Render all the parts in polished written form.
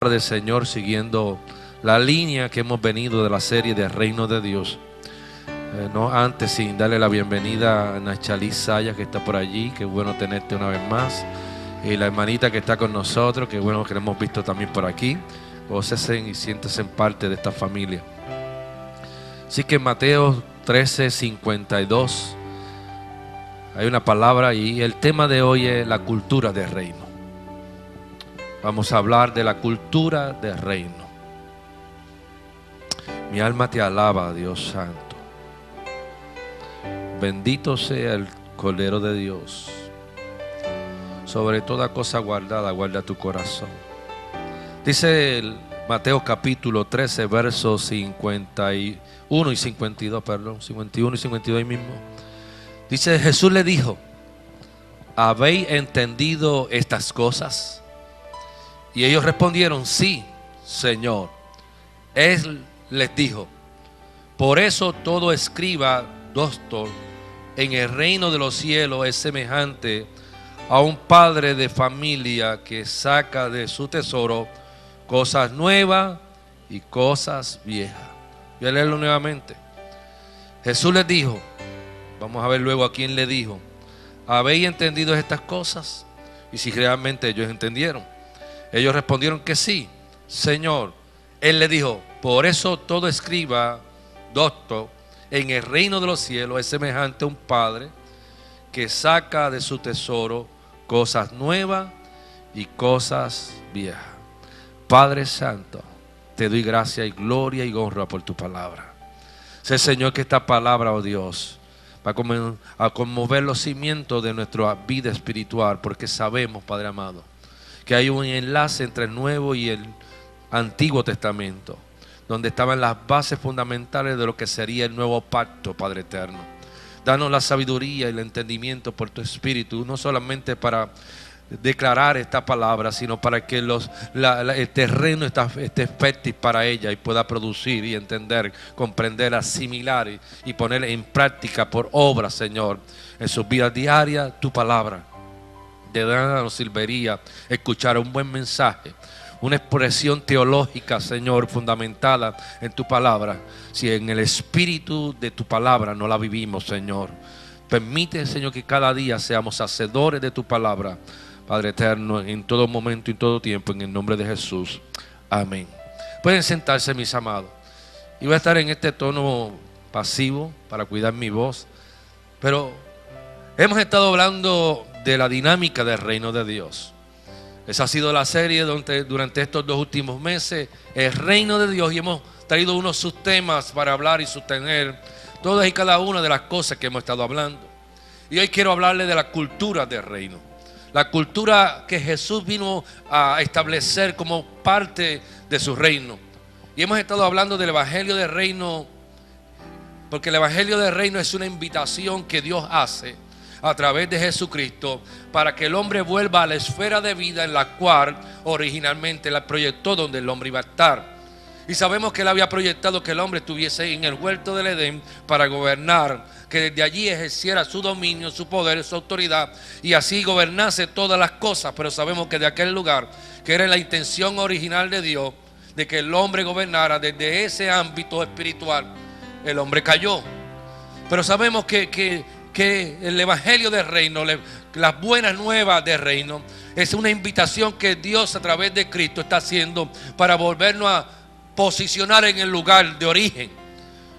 del Señor, siguiendo la línea que hemos venido de la serie de Reino de Dios. No antes sin darle la bienvenida a Nachalí Sayas, que está por allí. Qué bueno tenerte una vez más. Y la hermanita que está con nosotros, qué bueno que la hemos visto también por aquí. Gócese y siéntese en parte de esta familia. Así que en Mateo 13:52 hay una palabra y el tema de hoy es la cultura del reino. Vamos a hablar de la cultura del reino. Mi alma te alaba, Dios santo. Bendito sea el Cordero de Dios. Sobre toda cosa guardada, guarda tu corazón. Dice el Mateo capítulo 13, versos 51 y 52, perdón, 51 y 52 ahí mismo. Dice, Jesús le dijo: ¿habéis entendido estas cosas? Y ellos respondieron: sí, Señor. Él les dijo: por eso todo escriba doctor en el reino de los cielos es semejante a un padre de familia que saca de su tesoro cosas nuevas y cosas viejas. Voy a leerlo nuevamente. Jesús les dijo, vamos a ver luego a quién le dijo: ¿habéis entendido estas cosas? Y si realmente ellos entendieron. Ellos respondieron que sí, Señor. Él le dijo: por eso todo escriba doctor en el reino de los cielos es semejante a un padre que saca de su tesoro cosas nuevas y cosas viejas. Padre Santo, te doy gracia y gloria y honra por tu palabra. Sé, Señor, que esta palabra, oh Dios, va a conmover los cimientos de nuestra vida espiritual, porque sabemos, Padre amado, que hay un enlace entre el Nuevo y el Antiguo Testamento, donde estaban las bases fundamentales de lo que sería el nuevo pacto, Padre eterno. Danos la sabiduría y el entendimiento por tu Espíritu, no solamente para declarar esta palabra, sino para que el terreno esté fértil para ella y pueda producir y entender, comprender, asimilar y poner en práctica por obra, Señor, en sus vidas diarias tu palabra. De nada nos serviría escuchar un buen mensaje, una expresión teológica, Señor, fundamentada en tu palabra, si en el espíritu de tu palabra no la vivimos, Señor. Permite, Señor, que cada día seamos hacedores de tu palabra, Padre eterno, en todo momento y en todo tiempo, en el nombre de Jesús. Amén. Pueden sentarse, mis amados. Y voy a estar en este tono pasivo para cuidar mi voz, pero hemos estado hablando de la dinámica del reino de Dios. Esa ha sido la serie durante estos 2 últimos meses, el reino de Dios, y hemos traído unos subtemas para hablar y sostener todas y cada una de las cosas que hemos estado hablando. Y hoy quiero hablarle de la cultura del reino, la cultura que Jesús vino a establecer como parte de su reino. Y hemos estado hablando del evangelio del reino, porque el evangelio del reino es una invitación que Dios hace a través de Jesucristo para que el hombre vuelva a la esfera de vida en la cual originalmente la proyectó, donde el hombre iba a estar. Y sabemos que él había proyectado que el hombre estuviese en el huerto del Edén para gobernar, que desde allí ejerciera su dominio, su poder, su autoridad, y así gobernase todas las cosas. Pero sabemos que de aquel lugar, que era la intención original de Dios, de que el hombre gobernara desde ese ámbito espiritual, el hombre cayó. Pero sabemos que el evangelio del reino, las buenas nuevas del reino, es una invitación que Dios a través de Cristo está haciendo para volvernos a posicionar en el lugar de origen.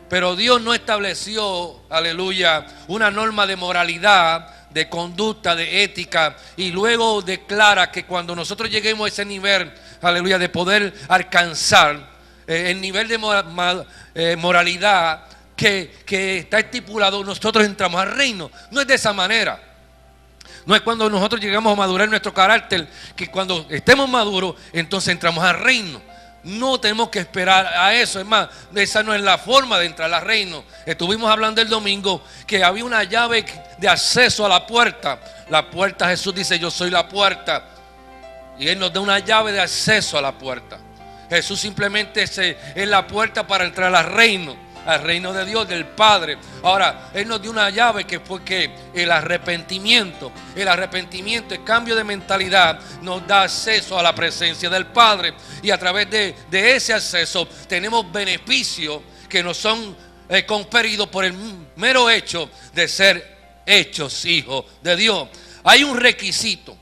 Pero Dios no estableció, aleluya, una norma de moralidad, de conducta, de ética, y luego declara que cuando nosotros lleguemos a ese nivel, aleluya, de poder alcanzar el nivel de moralidad que está estipulado, nosotros entramos al reino. No es de esa manera. No es cuando nosotros llegamos a madurar nuestro carácter, que cuando estemos maduros, entonces entramos al reino. No tenemos que esperar a eso. Es más, esa no es la forma de entrar al reino. Estuvimos hablando el domingo que había una llave de acceso a la puerta. La puerta, Jesús dice: yo soy la puerta. Y Él nos da una llave de acceso a la puerta. Jesús simplemente es la puerta para entrar al reino. al reino de Dios, del Padre. Ahora, Él nos dio una llave que fue que el arrepentimiento, el cambio de mentalidad nos da acceso a la presencia del Padre. Y a través de ese acceso tenemos beneficios que nos son conferidos por el mero hecho de ser hechos hijos de Dios. Hay un requisito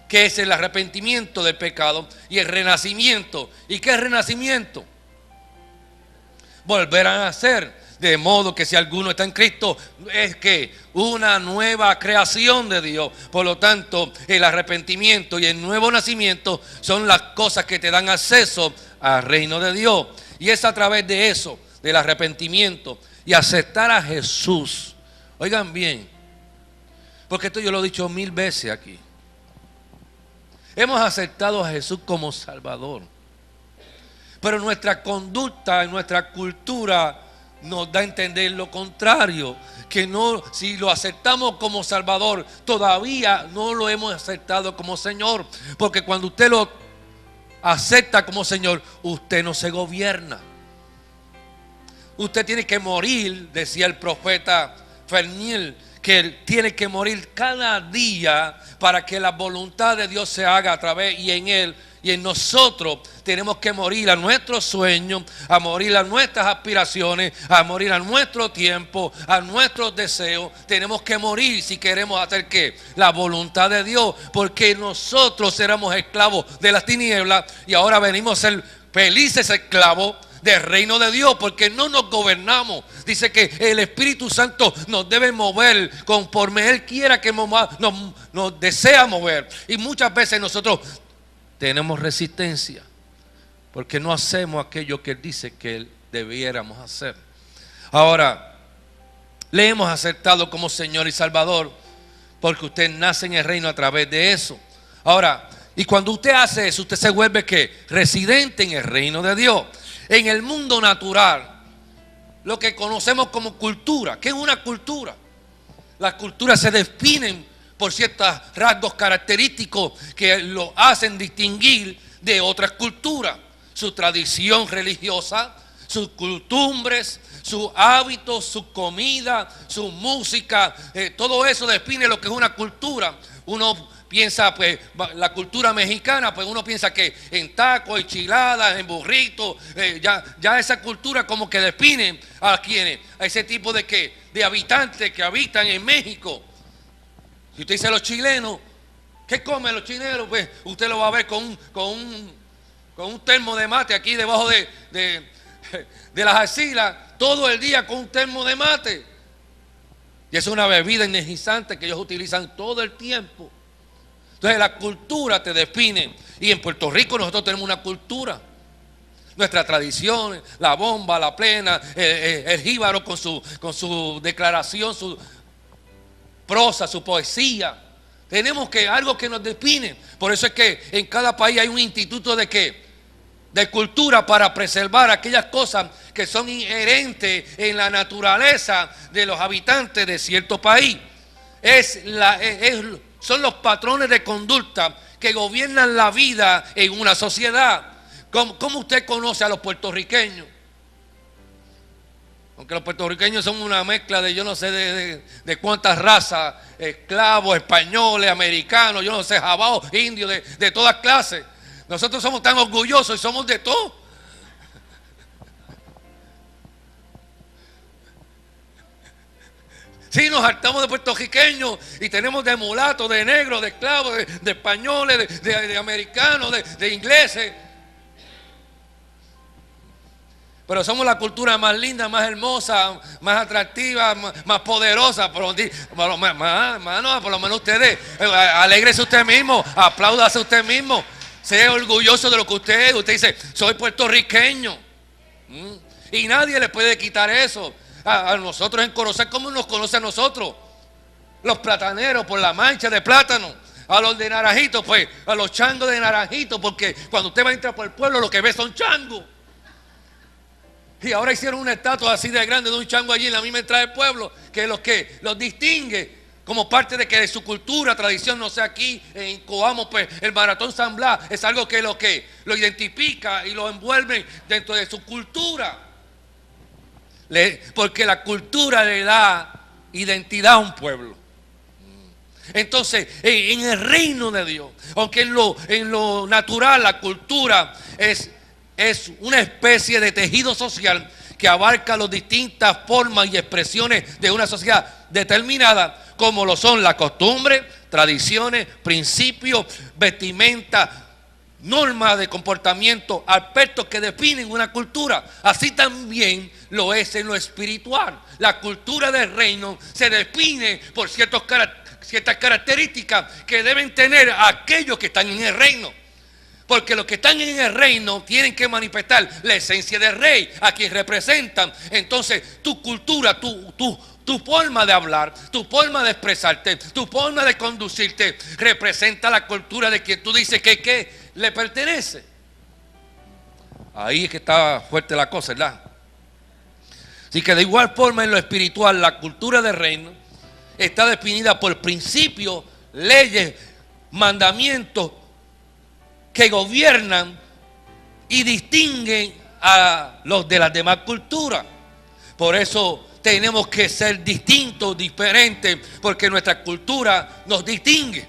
que es el arrepentimiento del pecado y el renacimiento. ¿Y qué es renacimiento? Volver a nacer, de modo que si alguno está en Cristo es que una nueva creación de Dios. Por lo tanto, el arrepentimiento y el nuevo nacimiento son las cosas que te dan acceso al reino de Dios. Y es a través de eso, del arrepentimiento y aceptar a Jesús. Oigan bien, porque esto yo lo he dicho 1000 veces aquí. Hemos aceptado a Jesús como Salvador. Pero nuestra conducta, nuestra cultura nos da a entender lo contrario. Que no, si lo aceptamos como Salvador, todavía no lo hemos aceptado como Señor. Porque cuando usted lo acepta como Señor, usted no se gobierna. Usted tiene que morir, decía el profeta Ferniel, que él tiene que morir cada día para que la voluntad de Dios se haga a través y en Él y en nosotros. Tenemos que morir a nuestros sueños, a morir a nuestras aspiraciones, a morir a nuestro tiempo, a nuestros deseos. Tenemos que morir si queremos hacer ¿qué? La voluntad de Dios, porque nosotros éramos esclavos de las tinieblas y ahora venimos a ser felices esclavos del reino de Dios, porque no nos gobernamos. Dice que el Espíritu Santo nos debe mover conforme Él quiera que nos desea mover. Y muchas veces nosotros tenemos resistencia porque no hacemos aquello que Él dice que debiéramos hacer. Ahora, le hemos aceptado como Señor y Salvador porque usted nace en el reino a través de eso. Ahora, y cuando usted hace eso, usted se vuelve ¿qué? Residente en el reino de Dios. En el mundo natural, lo que conocemos como cultura. ¿Qué es una cultura? Las culturas se definen por ciertos rasgos característicos que lo hacen distinguir de otras culturas. Su tradición religiosa, sus costumbres, sus hábitos, su comida, su música, todo eso define lo que es una cultura. Uno piensa, pues, la cultura mexicana, pues uno piensa que en tacos, enchiladas, en burritos, ya esa cultura como que define a quienes, a ese tipo de ¿qué? De habitantes que habitan en México. Si usted dice los chilenos, ¿qué comen los chilenos? Pues usted lo va a ver con un termo de mate aquí debajo de las axilas, todo el día con un termo de mate. Y es una bebida energizante que ellos utilizan todo el tiempo. Entonces la cultura te define. Y en Puerto Rico nosotros tenemos una cultura. Nuestras tradiciones, la bomba, la plena, el jíbaro con su declaración, su prosa, su poesía. Tenemos algo que nos define. Por eso es que en cada país hay un instituto de ¿qué? De cultura para preservar aquellas cosas que son inherentes en la naturaleza de los habitantes de cierto país. Son los patrones de conducta que gobiernan la vida en una sociedad. ¿Cómo usted conoce a los puertorriqueños? Aunque los puertorriqueños son una mezcla de yo no sé de cuántas razas, esclavos, españoles, americanos, yo no sé, jabaos, indios, de todas clases. Nosotros somos tan orgullosos y somos de todo. Sí, nos hartamos de puertorriqueños y tenemos de mulatos, de negros, de esclavos, de españoles, de americanos, de ingleses. Pero somos la cultura más linda, más hermosa, más atractiva, más poderosa. Por lo menos ustedes, alégrese usted mismo, apláudase usted mismo. Sea orgulloso de lo que usted es. Usted dice, soy puertorriqueño. Y nadie le puede quitar eso. A nosotros en Corozal, ¿cómo nos conoce a nosotros? Los plataneros por la mancha de plátano. A los de Naranjito, pues, a los changos de Naranjito, porque cuando usted va a entrar por el pueblo, lo que ve son changos. Y ahora hicieron una estatua así de grande de un chango allí en la misma entrada del pueblo, que los distingue como parte de que de su cultura, tradición. No sé, aquí en Coamo, pues el Maratón San Blas es algo que lo identifica y lo envuelve dentro de su cultura. porque la cultura le da identidad a un pueblo. Entonces, en el reino de Dios, aunque en lo natural la cultura es una especie de tejido social que abarca las distintas formas y expresiones de una sociedad determinada, como lo son las costumbres, tradiciones, principios, vestimenta, normas de comportamiento, aspectos que definen una cultura. Así también lo es en lo espiritual. La cultura del reino se define por ciertas características que deben tener aquellos que están en el reino. Porque los que están en el reino tienen que manifestar la esencia del rey, a quien representan. Entonces, tu cultura, tu forma de hablar, tu forma de expresarte, tu forma de conducirte, representa la cultura de quien tú dices que le pertenece. Ahí es que está fuerte la cosa, ¿verdad? Así que de igual forma en lo espiritual, la cultura del reino está definida por principios, leyes, mandamientos que gobiernan y distinguen a los de las demás culturas. Por eso tenemos que ser distintos, diferentes, porque nuestra cultura nos distingue.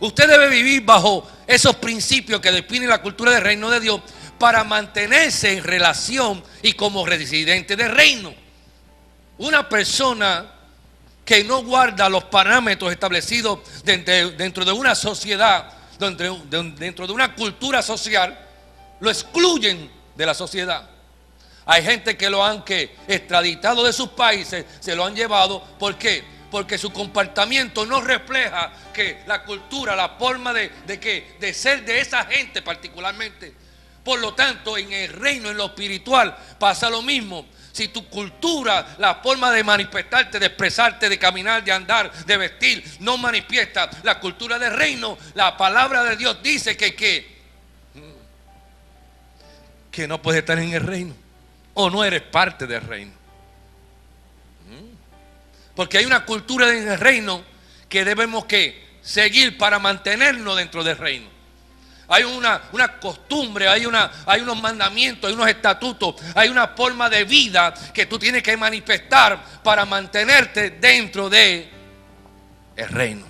Usted debe vivir bajo esos principios que definen la cultura del reino de Dios para mantenerse en relación y como residente del reino. Una persona que no guarda los parámetros establecidos dentro de una sociedad, dentro de una cultura social, lo excluyen de la sociedad. Hay gente que lo han extraditado de sus países, se lo han llevado. ¿Por qué? Porque su comportamiento no refleja que la cultura, la forma de ser de esa gente particularmente. Por lo tanto, en el reino, en lo espiritual, pasa lo mismo. Si tu cultura, la forma de manifestarte, de expresarte, de caminar, de andar, de vestir, no manifiesta la cultura del reino, la palabra de Dios dice que no puedes estar en el reino o no eres parte del reino. Porque hay una cultura en el reino que debemos seguir para mantenernos dentro del reino. Hay una costumbre, hay unos mandamientos, hay unos estatutos, hay una forma de vida que tú tienes que manifestar para mantenerte dentro de el reino.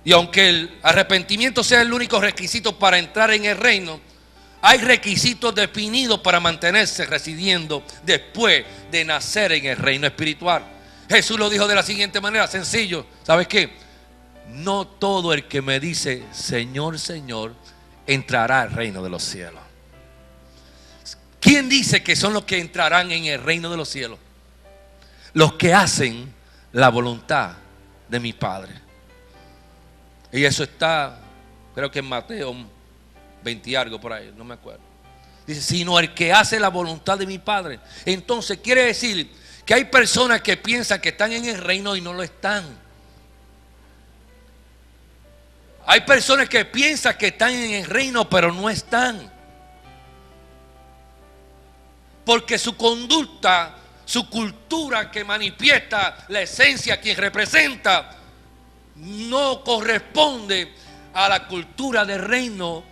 Y aunque el arrepentimiento sea el único requisito para entrar en el reino, hay requisitos definidos para mantenerse residiendo después de nacer en el reino espiritual. Jesús lo dijo de la siguiente manera, sencillo. ¿Sabes qué? No todo el que me dice Señor, Señor, entrará al reino de los cielos. ¿Quién dice que son los que entrarán en el reino de los cielos? Los que hacen la voluntad de mi Padre. Y eso está, creo que en Mateo 20 y algo por ahí, no me acuerdo. Dice, sino el que hace la voluntad de mi Padre. Entonces quiere decir que hay personas que piensan que están en el reino y no lo están. Hay personas que piensan que están en el reino, pero no están. Porque su conducta, su cultura que manifiesta la esencia que representa, no corresponde a la cultura del reino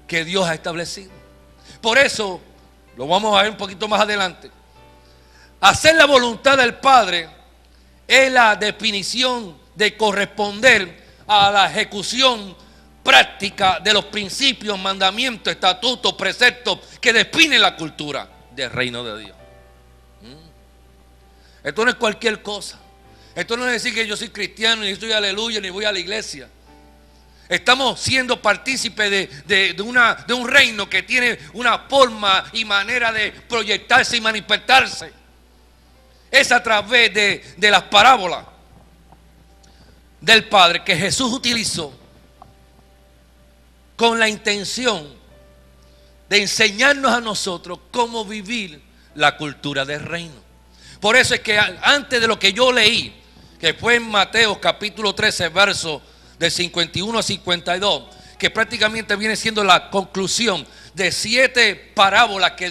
que Dios ha establecido. Por eso, lo vamos a ver un poquito más adelante. Hacer la voluntad del Padre es la definición de corresponder a la ejecución práctica de los principios, mandamientos, estatutos, preceptos que definen la cultura del reino de Dios. Esto no es cualquier cosa. Esto no es decir que yo soy cristiano, ni soy aleluya, ni voy a la iglesia. Estamos siendo partícipes de un reino que tiene una forma y manera de proyectarse y manifestarse. Es a través de las parábolas del Padre que Jesús utilizó con la intención de enseñarnos a nosotros cómo vivir la cultura del reino. Por eso es que antes de lo que yo leí, que fue en Mateo capítulo 13, versos de 51 a 52, que prácticamente viene siendo la conclusión de 7 parábolas que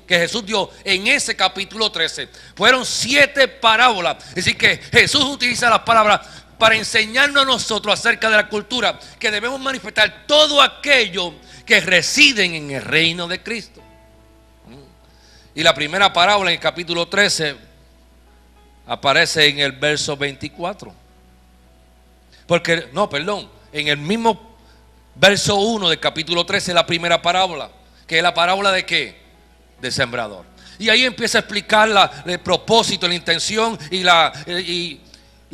Jesús dio en ese capítulo 13. Fueron 7 parábolas. Es decir, que Jesús utiliza las palabras para enseñarnos a nosotros acerca de la cultura, que debemos manifestar todo aquello que residen en el reino de Cristo. Y la primera parábola en el capítulo 13 aparece en el verso 24. Porque, no, perdón, en el mismo verso 1 del capítulo 13, la primera parábola, que es la parábola de ¿qué? De sembrador. Y ahí empieza a explicar el propósito, la intención y la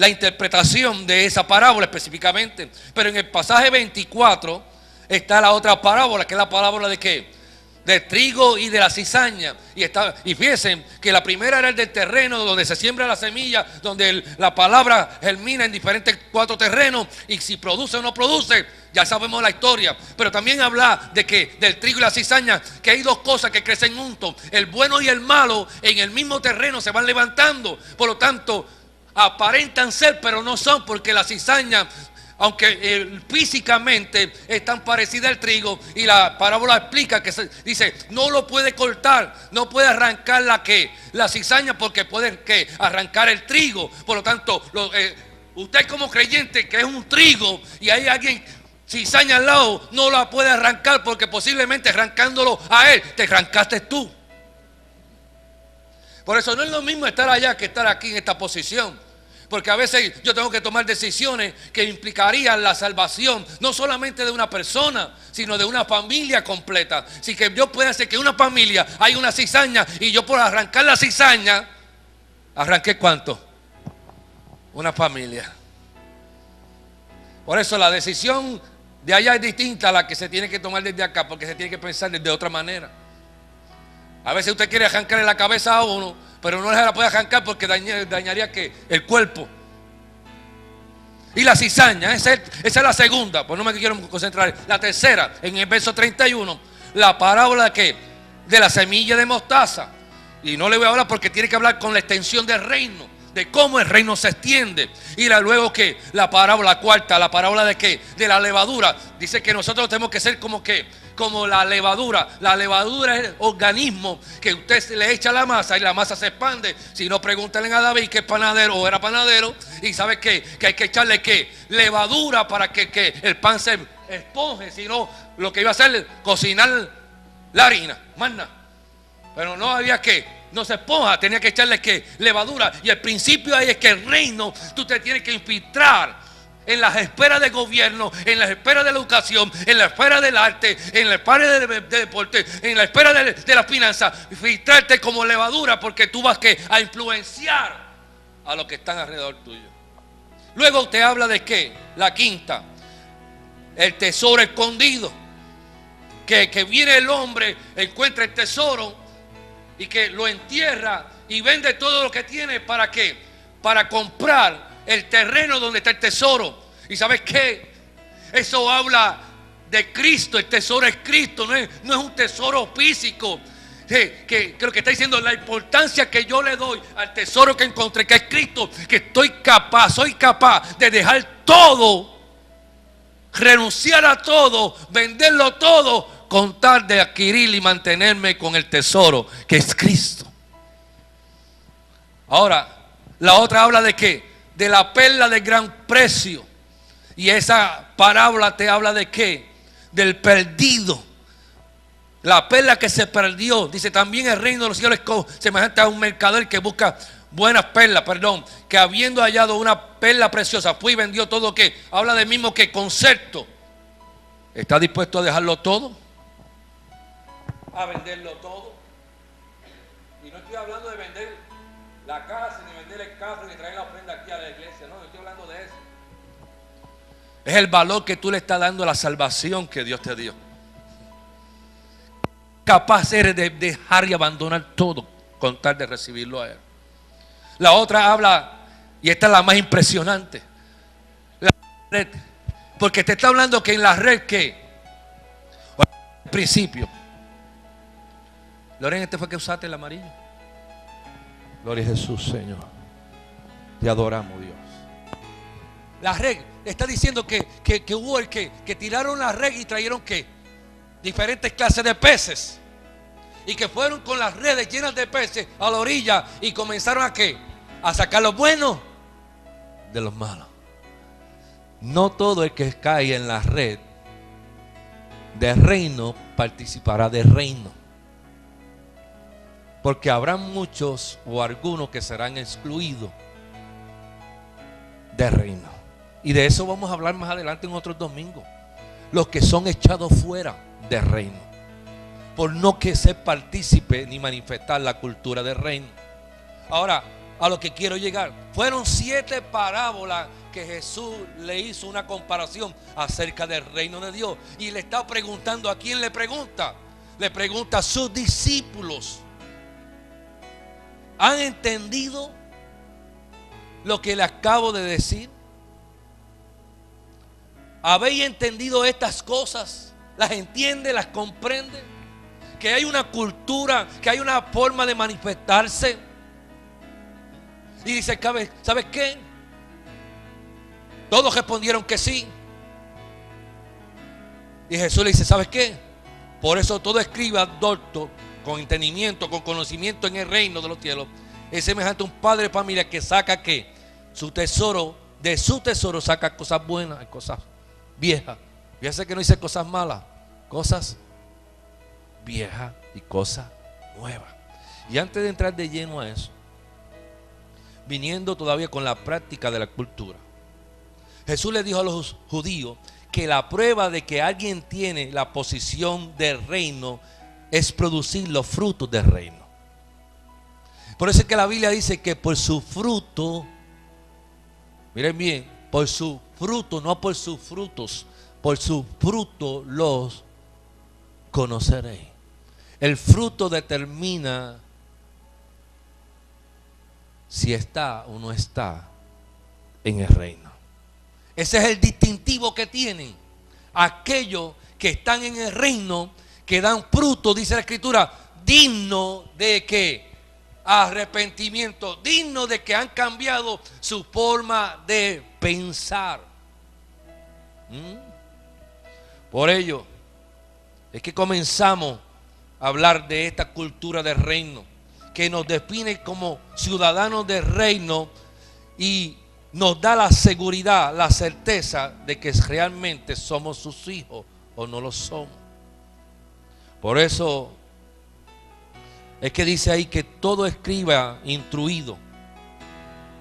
interpretación de esa parábola específicamente. Pero en el pasaje 24 está la otra parábola, que es la parábola de ¿qué? Del trigo y de la cizaña. Y fíjense que la primera era el del terreno donde se siembra la semilla, donde la palabra germina en diferentes 4 terrenos, y si produce o no produce, ya sabemos la historia. Pero también habla de que del trigo y la cizaña, que hay 2 cosas que crecen juntos, el bueno y el malo en el mismo terreno se van levantando. Por lo tanto, aparentan ser, pero no son, porque la cizaña, aunque físicamente es tan parecida al trigo, y la parábola explica que dice, no lo puede cortar, no puede arrancar la cizaña, porque puede arrancar el trigo. Por lo tanto, usted como creyente que es un trigo y hay alguien cizaña al lado, no la puede arrancar, porque posiblemente arrancándolo a él, te arrancaste tú. Por eso no es lo mismo estar allá que estar aquí en esta posición. Porque a veces yo tengo que tomar decisiones que implicarían la salvación, no solamente de una persona, sino de una familia completa. Así que Dios puede hacer que una familia hay una cizaña, y yo por arrancar la cizaña, ¿arranqué cuánto? Una familia. Por eso la decisión de allá es distinta a la que se tiene que tomar desde acá, porque se tiene que pensar de otra manera. A veces usted quiere arrancarle la cabeza a uno, pero no se la puede arrancar porque dañaría ¿qué? El cuerpo. Y la cizaña, esa es la segunda, pues no me quiero concentrar. La tercera, en el verso 31, la parábola de ¿qué? De la semilla de mostaza. Y no le voy a hablar porque tiene que hablar con la extensión del reino, de cómo el reino se extiende. Y luego que la parábola cuarta, la parábola de ¿qué? De la levadura. Dice que nosotros tenemos que ser como la levadura. La levadura es el organismo que usted le echa a la masa y la masa se expande. Si no, pregúntenle a David, que es panadero o era panadero, y sabe que hay que echarle ¿qué? Levadura para que el pan se esponje. Si no, lo que iba a hacer es cocinar la harina, más nada. Pero no había no se esponja, tenía que echarle levadura. Y el principio ahí es que el reino, tú te tienes que infiltrar en las esferas de gobierno, en las esferas de la educación, en la esfera del arte, en la esfera de deporte, en la esfera de la finanza. Filtrarte como levadura, porque tú vas a influenciar a los que están alrededor tuyo. Luego te habla de ¿qué? La quinta, el tesoro escondido. Que viene el hombre, encuentra el tesoro y que lo entierra y vende todo lo que tiene. ¿Para qué? Para comprar el terreno donde está el tesoro. ¿Y sabes qué? Eso habla de Cristo. El tesoro es Cristo, no es un tesoro físico. Que lo que está diciendo es la importancia que yo le doy al tesoro que encontré, que es Cristo. Que soy capaz de dejar todo, renunciar a todo, venderlo todo, con tal de adquirir y mantenerme con el tesoro que es Cristo. Ahora, la otra habla de ¿qué? De la perla de gran precio. Y esa parábola te habla de ¿qué? Del perdido. La perla que se perdió. Dice también el reino de los cielos es semejante a un mercader que busca buenas perlas, que habiendo hallado una perla preciosa, fue y vendió todo. ¿Qué? Habla del mismo que concepto. ¿Está dispuesto a dejarlo todo? A venderlo todo. Y no estoy hablando de vender la casa, ni vender el carro, ni traer la ofrenda aquí a la iglesia. No estoy hablando de eso. Es el valor que tú le estás dando a la salvación que Dios te dio. Capaz eres de dejar y abandonar todo con tal de recibirlo a Él. La otra habla, y esta es la más impresionante, la red. Porque te está hablando que en la red que al principio, Lorena, este fue que usaste el amarillo. Gloria a Jesús, Señor. Te adoramos, Dios. La red está diciendo que hubo el que tiraron la red y trajeron diferentes clases de peces. Y que fueron con las redes llenas de peces a la orilla y comenzaron a sacar los buenos de los malos. No todo el que cae en la red de reino participará del reino. Porque habrá muchos o algunos que serán excluidos del reino. Y de eso vamos a hablar más adelante en otros domingos. Los que son echados fuera del reino, por no que ser partícipe ni manifestar la cultura del reino. Ahora, a lo que quiero llegar, fueron 7 parábolas que Jesús le hizo una comparación acerca del reino de Dios. Y le está preguntando, ¿a quién le pregunta? Le pregunta a sus discípulos. ¿Han entendido lo que le acabo de decir? ¿Habéis entendido estas cosas? ¿Las entiende? ¿Las comprende? Que hay una cultura, que hay una forma de manifestarse. Y dice, ¿sabes qué? Todos respondieron que sí. Y Jesús le dice, ¿sabes qué? Por eso todo escriba docto, con entendimiento, con conocimiento en el reino de los cielos, es semejante a un padre de familia que saca ¿qué? Su tesoro, de su tesoro saca cosas buenas y cosas viejas. Fíjese que no dice cosas malas, cosas viejas y cosas nuevas. Y antes de entrar de lleno a eso, viniendo todavía con la práctica de la cultura, Jesús le dijo a los judíos que la prueba de que alguien tiene la posición del reino es producir los frutos del reino. Por eso es que la Biblia dice que por su fruto, miren bien, por su fruto, no por sus frutos, por su fruto los conoceréis. El fruto determina si está o no está en el reino. Ese es el distintivo que tienen aquellos que están en el reino, que dan fruto, dice la Escritura, digno de que arrepentimiento, digno de que han cambiado su forma de pensar. Por ello es que comenzamos a hablar de esta cultura del reino, que nos define como ciudadanos del reino y nos da la seguridad, la certeza de que realmente somos sus hijos o no lo somos. Por eso es que dice ahí que todo escriba instruido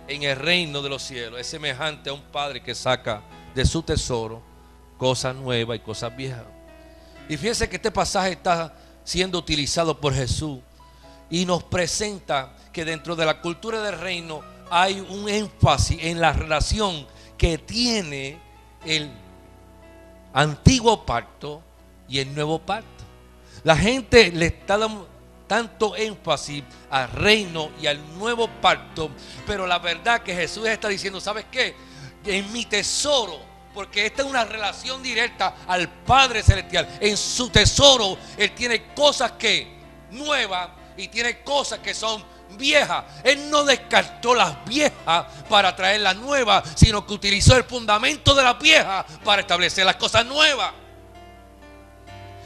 en el reino de los cielos es semejante a un padre que saca de su tesoro cosas nuevas y cosas viejas. Y fíjense que este pasaje está siendo utilizado por Jesús y nos presenta que dentro de la cultura del reino hay un énfasis en la relación que tiene el antiguo pacto y el nuevo pacto. La gente le está dando tanto énfasis al reino y al nuevo pacto, pero la verdad que Jesús está diciendo, ¿sabes qué? En mi tesoro, porque esta es una relación directa al Padre Celestial. En su tesoro Él tiene cosas que nuevas y tiene cosas que son viejas. Él no descartó las viejas para traer las nuevas, sino que utilizó el fundamento de las viejas para establecer las cosas nuevas.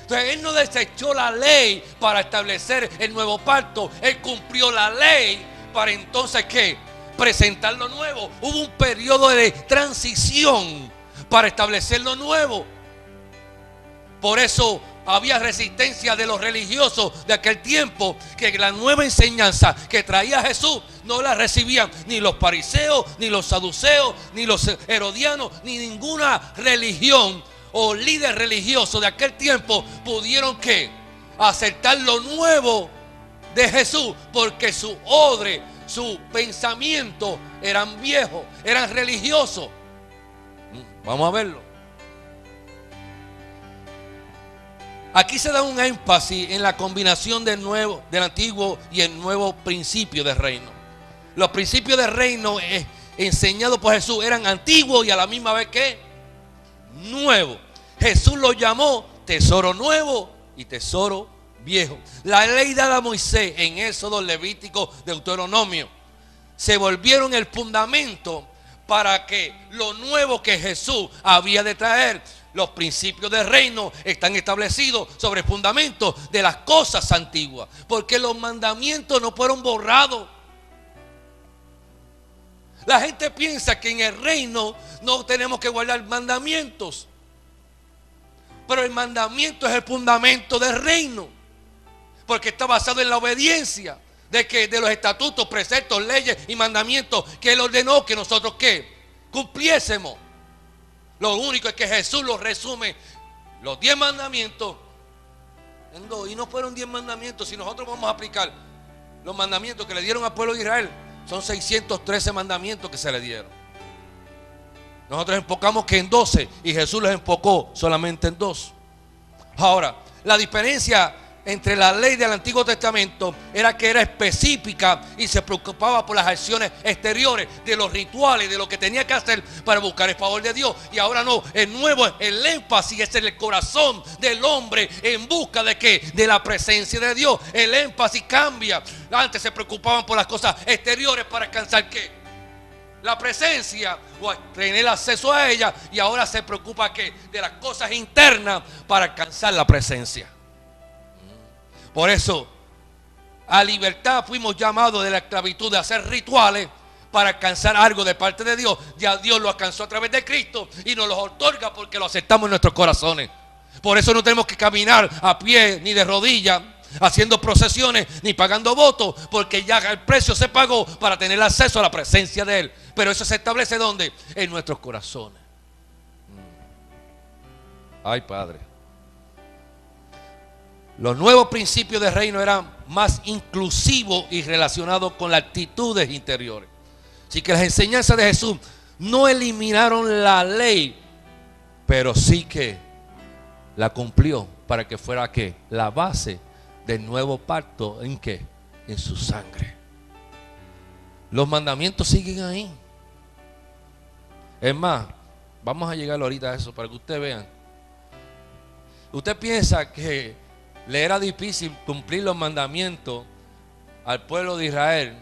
Entonces Él no desechó la ley para establecer el nuevo pacto. Él cumplió la ley para entonces ¿qué? Presentar lo nuevo. Hubo un periodo de transición para establecer lo nuevo. Por eso había resistencia de los religiosos de aquel tiempo, que la nueva enseñanza que traía Jesús no la recibían ni los fariseos, ni los saduceos, ni los herodianos, ni ninguna religión o líder religioso de aquel tiempo pudieron ¿qué? Aceptar lo nuevo de Jesús, porque su odre, su pensamiento eran viejos, eran religiosos. Vamos a verlo. Aquí se da un énfasis en la combinación del antiguo y el nuevo principio del reino. Los principios del reino enseñados por Jesús eran antiguos y a la misma vez que nuevos. Jesús los llamó tesoro nuevo y tesoro viejo. La ley dada a Moisés en Éxodo, Levítico, Deuteronomio se volvieron el fundamento para que lo nuevo que Jesús había de traer. Los principios del reino están establecidos sobre el fundamento de las cosas antiguas, porque los mandamientos no fueron borrados. La gente piensa que en el reino no tenemos que guardar mandamientos, pero el mandamiento es el fundamento del reino, porque está basado en la obediencia. de los estatutos, preceptos, leyes y mandamientos que Él ordenó que nosotros ¿qué? Cumpliésemos. Lo único es que Jesús los resume, los 10 mandamientos en 2. Y no fueron 10 mandamientos. Si nosotros vamos a aplicar los mandamientos que le dieron al pueblo de Israel, son 613 mandamientos que se le dieron. Nosotros enfocamos que en 12 y Jesús los enfocó solamente en 2. Ahora, la diferencia entre la ley del Antiguo Testamento era que era específica y se preocupaba por las acciones exteriores, de los rituales, de lo que tenía que hacer para buscar el favor de Dios. Y ahora no, el nuevo, el énfasis es en el corazón del hombre en busca de ¿qué? De la presencia de Dios. El énfasis cambia. Antes se preocupaban por las cosas exteriores para alcanzar ¿qué? La presencia o tener acceso a ella, y ahora se preocupa ¿qué? De las cosas internas para alcanzar la presencia. Por eso, a libertad fuimos llamados de la esclavitud de hacer rituales para alcanzar algo de parte de Dios. Ya Dios lo alcanzó a través de Cristo y nos los otorga porque lo aceptamos en nuestros corazones. Por eso no tenemos que caminar a pie ni de rodillas, haciendo procesiones ni pagando votos, porque ya el precio se pagó para tener acceso a la presencia de Él. Pero eso se establece ¿dónde? En nuestros corazones. Ay, Padre. Los nuevos principios del reino eran más inclusivos y relacionados con las actitudes interiores. Así que las enseñanzas de Jesús no eliminaron la ley, pero sí que la cumplió para que fuera ¿qué? La base del nuevo pacto. ¿En qué? En su sangre. Los mandamientos siguen ahí. Es más, vamos a llegar ahorita a eso para que ustedes vean. Usted piensa que le era difícil cumplir los mandamientos al pueblo de Israel.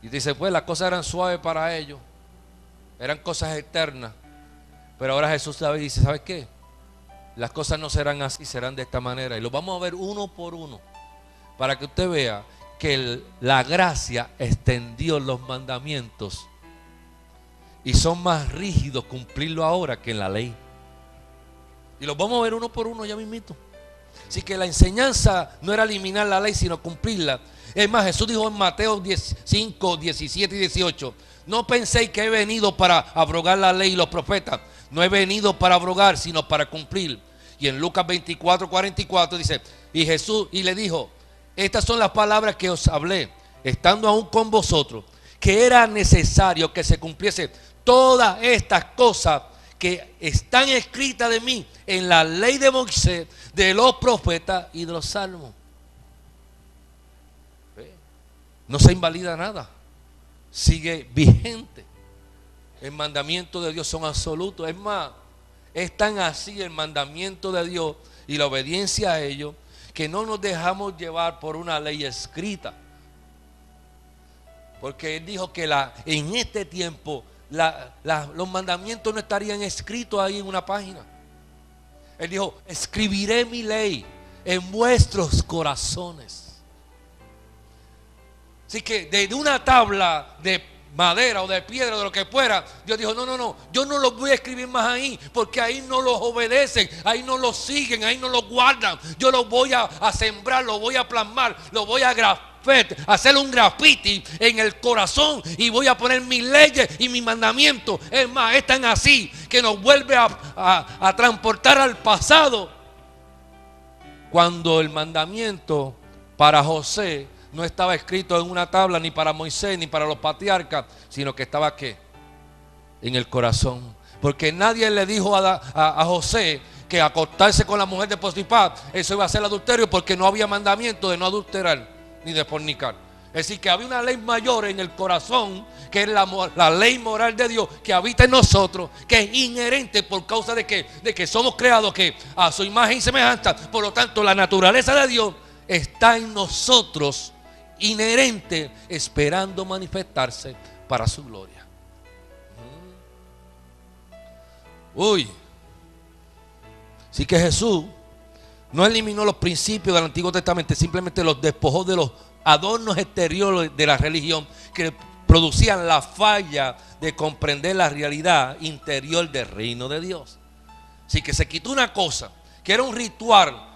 Y dice, pues las cosas eran suaves para ellos, eran cosas eternas. Pero ahora Jesús sabe y dice, ¿sabes qué? Las cosas no serán así, serán de esta manera. Y lo vamos a ver uno por uno, para que usted vea que la gracia extendió los mandamientos y son más rígidos cumplirlo ahora que en la ley. Y los vamos a ver uno por uno ya mismito. Así que la enseñanza no era eliminar la ley, sino cumplirla. Es más, Jesús dijo en Mateo 5, 17 y 18: no penséis que he venido para abrogar la ley y los profetas. No he venido para abrogar, sino para cumplir. Y en Lucas 24, 44 dice, y Jesús y le dijo, estas son las palabras que os hablé, estando aún con vosotros, que era necesario que se cumpliese todas estas cosas que están escritas de mí en la ley de Moisés, de los profetas y de los salmos. No se invalida nada, sigue vigente. El mandamiento de Dios son absolutos. Es más, es tan así el mandamiento de Dios y la obediencia a ellos, que no nos dejamos llevar por una ley escrita, porque Él dijo que en este tiempo los mandamientos no estarían escritos ahí en una página. Él dijo, escribiré mi ley en vuestros corazones. Así que desde una tabla de madera o de piedra, de lo que fuera, Dios dijo, no, yo no los voy a escribir más ahí, porque ahí no los obedecen, ahí no los siguen, ahí no los guardan. Yo los voy a sembrar, los voy a plasmar, los voy a hacer un graffiti en el corazón, y voy a poner mis leyes y mis mandamientos. Es más, es tan así que nos vuelve a transportar al pasado, cuando el mandamiento para José no estaba escrito en una tabla, ni para Moisés, ni para los patriarcas, sino que estaba ¿qué? En el corazón. Porque nadie le dijo a José que acostarse con la mujer de Potifar, eso iba a ser adulterio, porque no había mandamiento de no adulterar ni de fornicar. Es decir, que había una ley mayor en el corazón, que es la ley moral de Dios que habita en nosotros, que es inherente por causa de que somos creados que a su imagen y semejanza. Por lo tanto, la naturaleza de Dios está en nosotros, inherente, esperando manifestarse para su gloria. Así que Jesús no eliminó los principios del Antiguo Testamento, simplemente los despojó de los adornos exteriores de la religión que producían la falla de comprender la realidad interior del reino de Dios. Así que se quitó una cosa que era un ritual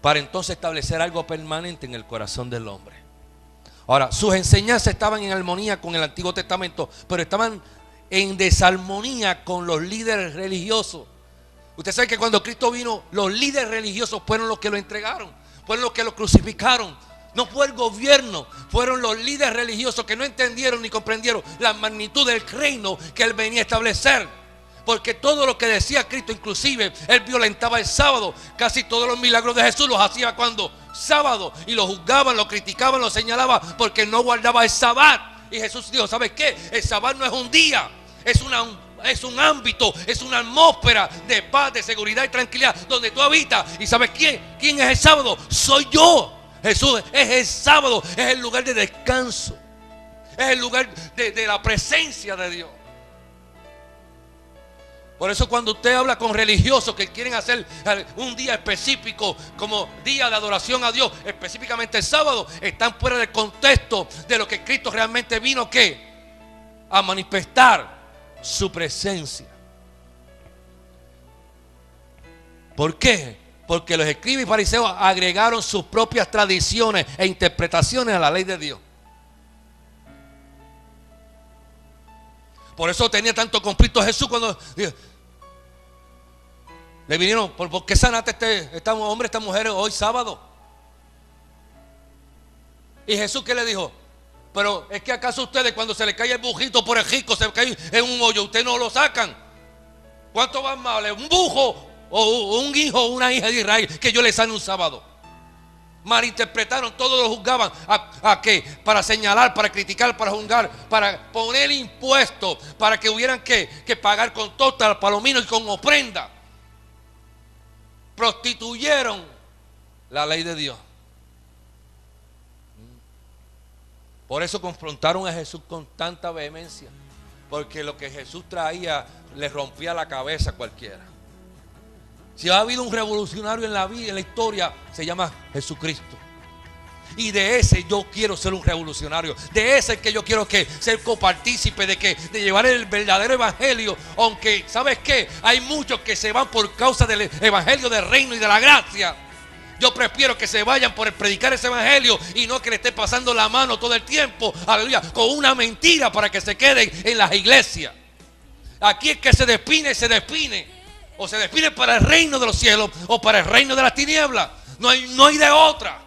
para entonces establecer algo permanente en el corazón del hombre. Ahora, sus enseñanzas estaban en armonía con el Antiguo Testamento, pero estaban en desarmonía con los líderes religiosos. Usted sabe que cuando Cristo vino, los líderes religiosos fueron los que lo entregaron, fueron los que lo crucificaron. No fue el gobierno, fueron los líderes religiosos que no entendieron ni comprendieron la magnitud del reino que Él venía a establecer. Porque todo lo que decía Cristo, inclusive Él violentaba el sábado. Casi todos los milagros de Jesús los hacía cuando sábado, y lo juzgaban, lo criticaban, lo señalaban porque no guardaba el sábado. Y Jesús dijo: ¿sabes qué? El sábado no es un día, es un ámbito, es una atmósfera de paz, de seguridad y tranquilidad donde tú habitas. ¿Y sabes quién es el sábado? Soy yo. Jesús es el sábado, es el lugar de descanso, es el lugar de la presencia de Dios. Por eso cuando usted habla con religiosos que quieren hacer un día específico como día de adoración a Dios, específicamente el sábado, están fuera del contexto de lo que Cristo realmente vino, ¿qué? A manifestar su presencia. ¿Por qué? Porque los escribas y fariseos agregaron sus propias tradiciones e interpretaciones a la ley de Dios. Por eso tenía tanto conflicto Jesús cuando le vinieron: ¿por qué sanaste este hombre, esta mujer hoy sábado? Y Jesús, ¿qué le dijo? Pero es que acaso ustedes, cuando se les cae el bujito por el jico, se cae en un hoyo, ustedes no lo sacan. ¿Cuánto van mal? ¿Un bujo o un hijo o una hija de Israel que yo les sane un sábado? Malinterpretaron, todos lo juzgaban. ¿A qué? Para señalar, para criticar, para juzgar, para poner impuestos, para que hubieran que pagar con torta, palomino y con ofrenda. Prostituyeron la ley de Dios. Por eso confrontaron a Jesús con tanta vehemencia, porque lo que Jesús traía le rompía la cabeza a cualquiera. Si ha habido un revolucionario en la vida, en la historia, se llama Jesucristo. Y de ese yo quiero ser un revolucionario. De ese que yo quiero ser copartícipe de llevar el verdadero evangelio. Aunque, ¿sabes qué? Hay muchos que se van por causa del evangelio del reino y de la gracia. Yo prefiero que se vayan por el predicar ese evangelio y no que le esté pasando la mano todo el tiempo, aleluya, con una mentira para que se queden en las iglesias. Aquí es que se define. O se define para el reino de los cielos o para el reino de las tinieblas. No hay de otra.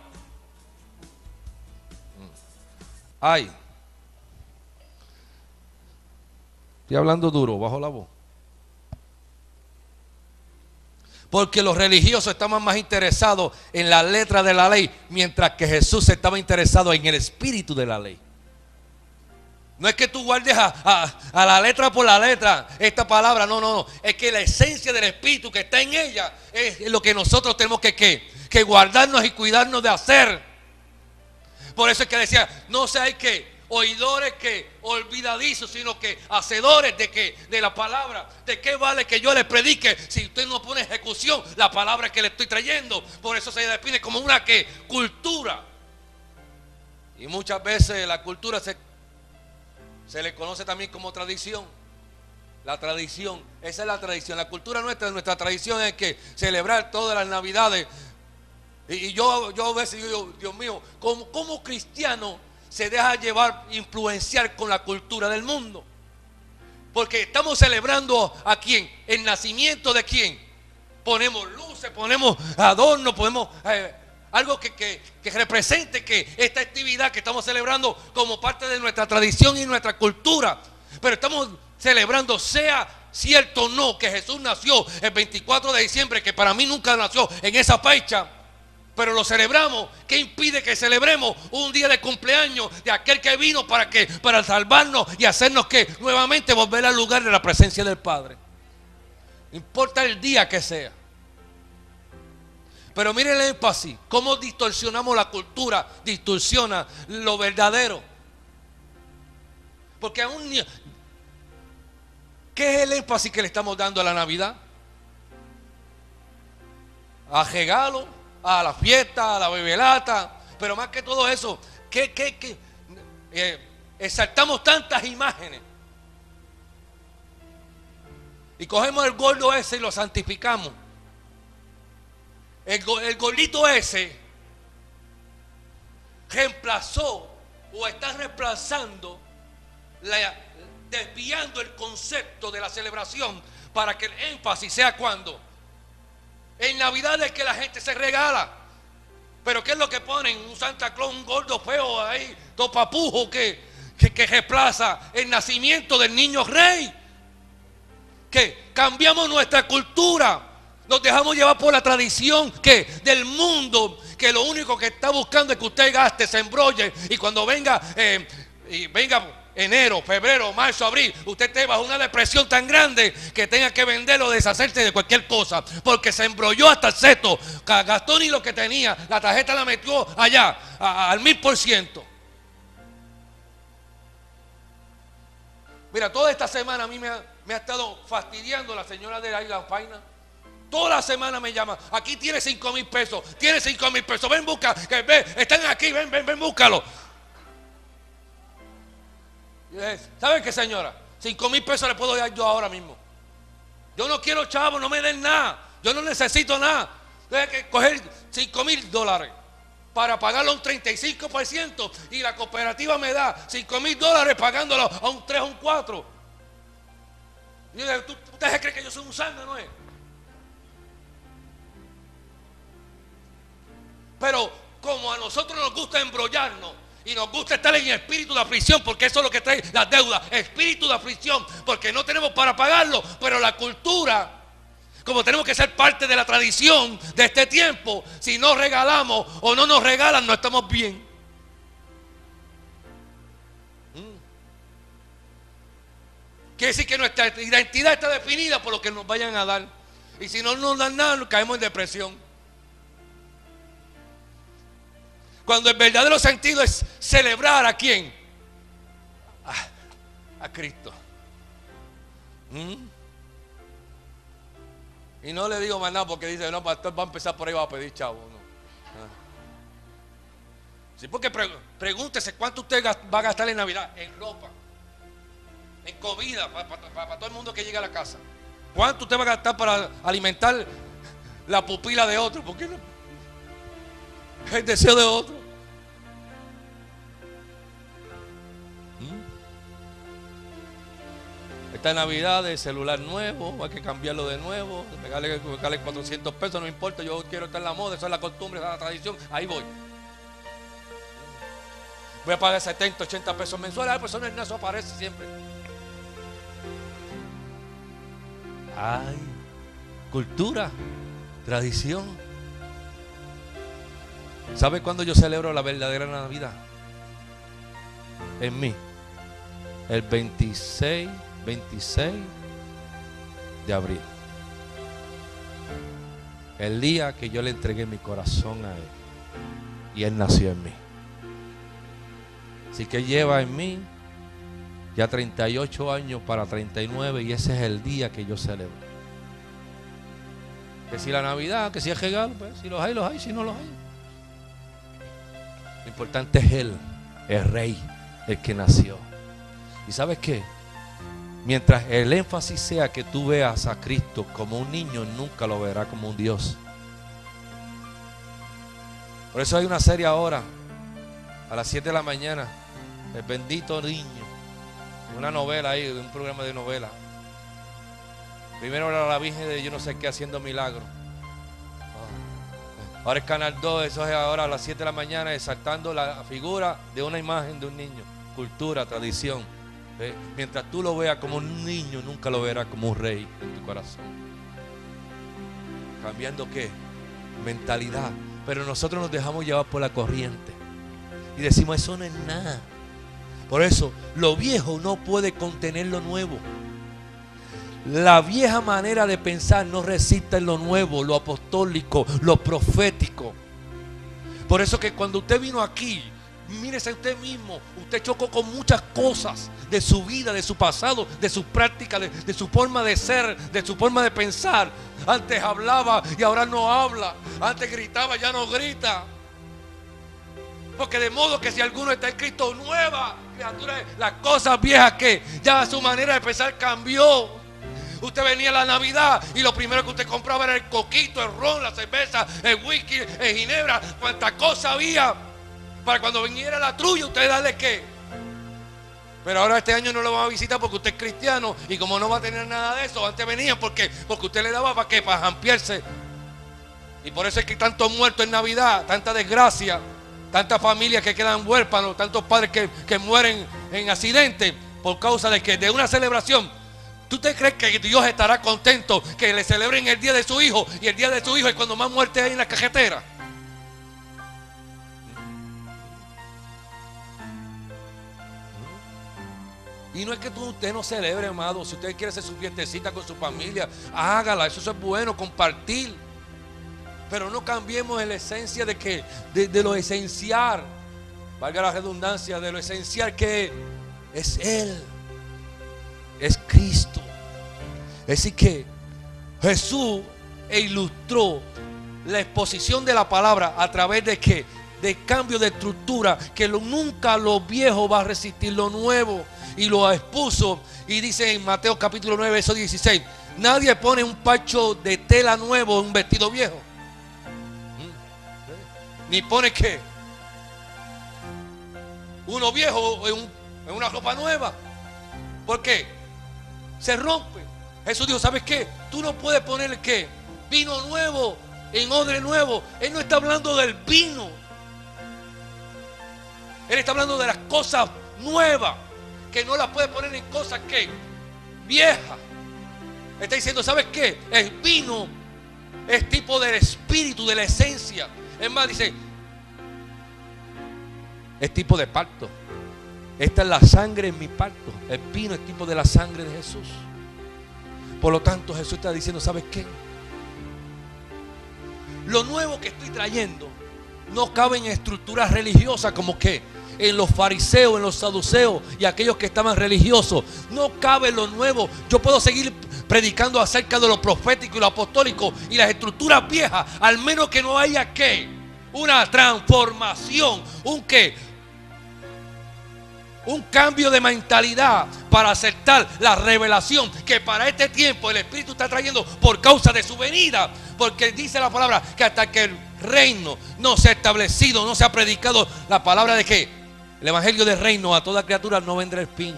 Ay. Estoy hablando duro, bajo la voz. Porque los religiosos estaban más interesados en la letra de la ley, mientras que Jesús estaba interesado en el espíritu de la ley. No es que tú guardes a la letra por la letra esta palabra, no. Es que la esencia del Espíritu que está en ella es lo que nosotros tenemos que guardarnos y cuidarnos de hacer. Por eso es que decía: no seáis oidores olvidadizos, sino que hacedores de la palabra. ¿De qué vale que yo le predique si usted no pone en ejecución la palabra que le estoy trayendo? Por eso se define como una cultura. Y muchas veces la cultura se le conoce también como tradición. La tradición, esa es la tradición. La cultura nuestra tradición es que celebrar todas las navidades. Y yo a veces digo: Dios mío, ¿cómo cristiano se deja llevar, influenciar con la cultura del mundo? Porque estamos celebrando ¿a quién? El nacimiento de quién. Ponemos luces, ponemos adornos, ponemos algo que represente que esta actividad que estamos celebrando como parte de nuestra tradición y nuestra cultura. Pero estamos celebrando, sea cierto o no, que Jesús nació el 24 de diciembre, que para mí nunca nació en esa fecha, pero lo celebramos. ¿Qué impide que celebremos un día de cumpleaños de aquel que vino para salvarnos y hacernos nuevamente volver al lugar de la presencia del Padre? No importa el día que sea. Pero miren el énfasis, cómo distorsionamos la cultura, distorsiona lo verdadero. Porque aún, ¿qué es el énfasis que le estamos dando a la Navidad? A regalo, a la fiesta, a la bebelata. Pero más que todo eso, exaltamos tantas imágenes. Y cogemos el gordo ese y lo santificamos. El gordito ese reemplazó o está reemplazando, desviando el concepto de la celebración para que el énfasis sea cuando. En Navidad es que la gente se regala. Pero ¿qué es lo que ponen? Un Santa Claus, un gordo feo ahí, todo papujo que reemplaza el nacimiento del niño rey. Que cambiamos nuestra cultura. Nos dejamos llevar por la tradición que del mundo, que lo único que está buscando es que usted gaste, se embrolle, y cuando venga enero, febrero, marzo, abril, usted esté bajo una depresión tan grande que tenga que venderlo o deshacerse de cualquier cosa, porque se embrolló hasta el seto, gastó ni lo que tenía, la tarjeta la metió allá al 1000%. Mira, toda esta semana a mí me ha estado fastidiando la señora de la Isla Paina. Toda la semana me llama. Aquí tiene 5,000 pesos. Tiene 5,000 pesos. Ven, busca. Que ven, están aquí. Ven, búscalo. ¿Sabe qué, señora? 5,000 pesos le puedo dar yo ahora mismo. Yo no quiero chavos, no me den nada. Yo no necesito nada. Tengo que coger $5,000 para pagarlo a un 35%. Y la cooperativa me da $5,000 pagándolo a un 3 o un 4. Y yo digo, ¿usted se cree que yo soy un zángano, no es? Pero como a nosotros nos gusta embrollarnos y nos gusta estar en espíritu de aflicción, porque eso es lo que trae las deudas, espíritu de aflicción, porque no tenemos para pagarlo, pero la cultura, como tenemos que ser parte de la tradición de este tiempo, si no regalamos o no nos regalan, no estamos bien. Quiere decir que nuestra identidad está definida por lo que nos vayan a dar, y si no nos dan nada, caemos en depresión. Cuando el verdadero sentido es celebrar ¿a quién? A Cristo. Y no le digo más nada porque dice, no, pastor, va a empezar por ahí, va a pedir chavo. No. Sí, porque pregúntese cuánto usted va a gastar en Navidad, en ropa, en comida, para todo el mundo que llegue a la casa. ¿Cuánto usted va a gastar para alimentar la pupila de otro? ¿Por qué no? El deseo de otro. Esta Navidad de celular nuevo, hay que cambiarlo de nuevo, me gale 400 pesos, no importa, yo quiero estar en la moda, esa es la costumbre, esa es la tradición, ahí voy. Voy a pagar 70, 80 pesos mensuales, pues eso no es nada, eso aparece siempre. Ay, cultura, tradición. ¿Sabe cuándo yo celebro la verdadera Navidad? En mí, el 26 de abril, el día que yo le entregué mi corazón a Él y Él nació en mí. Así que lleva en mí ya 38 años para 39 y ese es el día que yo celebro. Que si la Navidad, que si es regalo, pues si los hay, si no los hay. Lo importante es Él, el Rey, el que nació. ¿Y sabes qué? Mientras el énfasis sea que tú veas a Cristo como un niño, nunca lo verás como un Dios. Por eso hay una serie ahora, a las 7 de la mañana, El bendito niño. Una novela ahí, un programa de novela. Primero era la Virgen de yo no sé qué haciendo milagros. Ahora es Canal 2, eso es ahora a las 7 de la mañana, exaltando la figura de una imagen de un niño. Cultura, tradición. Mientras tú lo veas como un niño, nunca lo verás como un rey en tu corazón. ¿Cambiando qué? Mentalidad. Pero nosotros nos dejamos llevar por la corriente y decimos, eso no es nada. Por eso, lo viejo no puede contener lo nuevo. La vieja manera de pensar no resiste en lo nuevo, lo apostólico, lo profético. Por eso que cuando usted vino aquí, mírese usted mismo, usted chocó con muchas cosas de su vida, de su pasado, de sus prácticas, de su forma de ser, de su forma de pensar. Antes hablaba y ahora no habla. Antes gritaba, ya no grita. Porque de modo que si alguno está en Cristo, nueva criatura, las cosas viejas que ya su manera de pensar cambió. Usted venía a la Navidad y lo primero que usted compraba era el coquito, el ron, la cerveza, el whisky, el ginebra, cuánta cosa había. Para cuando viniera la trulla, usted darle qué. Pero ahora este año no lo van a visitar porque usted es cristiano y como no va a tener nada de eso, antes venían porque usted le daba para qué, para jampearse. Y por eso es que hay tantos muertos en Navidad, tanta desgracia, tantas familias que quedan huérfanos, tantos padres que mueren en accidentes por causa de que de una celebración. ¿Tú te crees que Dios estará contento que le celebren el día de su hijo y el día de su hijo es cuando más muerte hay en la carretera? Y no es que usted no celebre, amado. Si usted quiere hacer su fiestecita con su familia, hágala, eso es bueno, compartir. Pero no cambiemos la esencia de lo esencial, valga la redundancia, de lo esencial que es Él, es Cristo. Es decir que Jesús ilustró la exposición de la palabra a través de que de cambio de estructura, que nunca lo viejo va a resistir lo nuevo, y lo expuso. Y dice en Mateo capítulo 9 verso 16: nadie pone un pacho de tela nuevo en un vestido viejo, ni pone que uno viejo en una ropa nueva. ¿Por qué? Se rompe. Jesús dijo: ¿sabes qué? Tú no puedes poner ¿qué? Vino nuevo en odre nuevo. Él no está hablando del vino, Él está hablando de las cosas nuevas, que no las puede poner en cosas que viejas. Está diciendo: ¿sabes qué? El vino es tipo del espíritu, de la esencia. Es más, dice, es tipo de pacto. Esta es la sangre en mi pacto. El vino es tipo de la sangre de Jesús. Por lo tanto, Jesús está diciendo: ¿sabes qué? Lo nuevo que estoy trayendo no cabe en estructuras religiosas como que en los fariseos, en los saduceos y aquellos que estaban religiosos. No cabe lo nuevo. Yo puedo seguir predicando acerca de lo profético y lo apostólico y las estructuras viejas, al menos que no haya ¿qué? Una transformación, un cambio de mentalidad para aceptar la revelación que para este tiempo el Espíritu está trayendo por causa de su venida. Porque dice la palabra que hasta que el reino no se ha establecido, no se ha predicado la palabra de que el evangelio del reino a toda criatura, no vendrá el fin.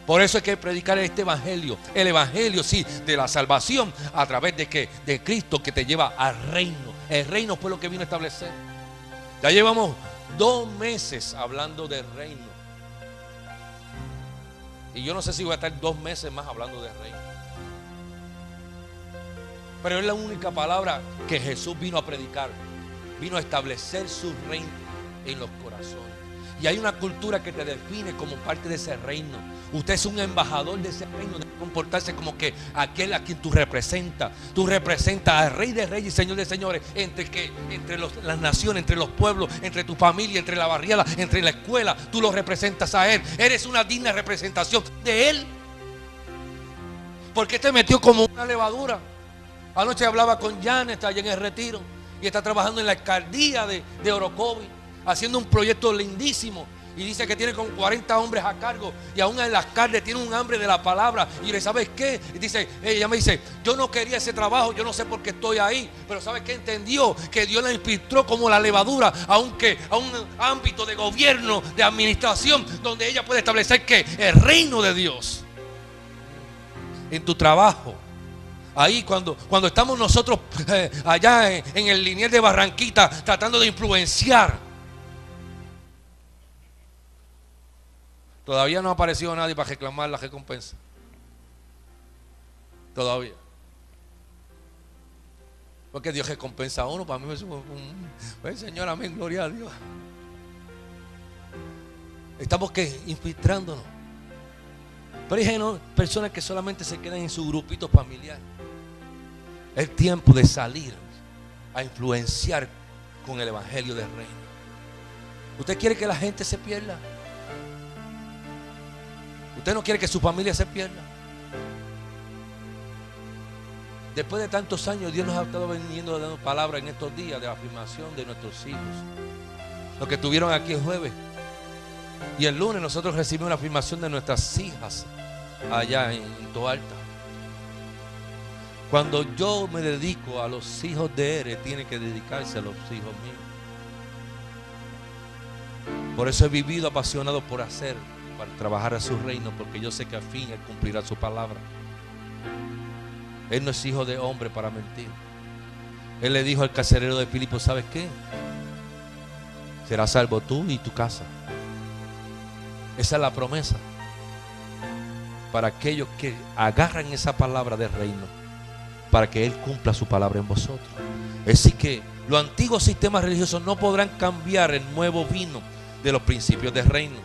Por eso hay que predicar este evangelio, el evangelio sí, de la salvación a través de que de Cristo, que te lleva al reino. El reino fue lo que vino a establecer. Ya llevamos 2 meses hablando del reino. Y yo no sé si voy a estar 2 meses más hablando del reino. Pero es la única palabra que Jesús vino a predicar. Vino a establecer su reino en los corazones. Y hay una cultura que te define como parte de ese reino. Usted es un embajador de ese reino. Debe comportarse como que aquel a quien tú representas. Tú representas al Rey de Reyes y Señor de Señores. Entre las naciones, entre los pueblos, entre tu familia, entre la barriada, entre la escuela. Tú lo representas a Él. Eres una digna representación de Él. Porque te metió como una levadura. Anoche hablaba con Janet allá en el retiro. Y está trabajando en la alcaldía de Orocovi, haciendo un proyecto lindísimo. Y dice que tiene como 40 hombres a cargo. Y aún en las carnes tiene un hambre de la palabra. Y le ¿sabes qué? Y dice, ella me dice: yo no quería ese trabajo, yo no sé por qué estoy ahí. Pero ¿sabes qué? Entendió que Dios la infiltró como la levadura a un ámbito de gobierno, de administración, donde ella puede establecer que el reino de Dios en tu trabajo. Ahí cuando estamos nosotros allá en el Linier de Barranquita tratando de influenciar. Todavía no ha aparecido nadie para reclamar la recompensa. Todavía. Porque Dios recompensa a uno. Para mí es pues, Señor, amén, gloria a Dios. Estamos infiltrándonos. Pero hay personas que solamente se quedan en su grupito familiar. Es tiempo de salir a influenciar con el evangelio del reino. ¿Usted quiere que la gente se pierda? ¿Usted no quiere que su familia se pierda? Después de tantos años, Dios nos ha estado viniendo dando palabras en estos días de afirmación de nuestros hijos. Los que estuvieron aquí el jueves. Y el lunes nosotros recibimos una afirmación de nuestras hijas allá en Toalta. Cuando yo me dedico a los hijos de Ere, tiene que dedicarse a los hijos míos. Por eso he vivido apasionado por hacer, para trabajar a su reino, porque yo sé que al fin Él cumplirá su palabra. Él no es hijo de hombre para mentir. Él le dijo al carcelero de Filipo: ¿sabes qué? Serás salvo tú y tu casa. Esa es la promesa para aquellos que agarran esa palabra del reino, para que Él cumpla su palabra en vosotros. Es decir que los antiguos sistemas religiosos no podrán cambiar el nuevo vino de los principios del reino.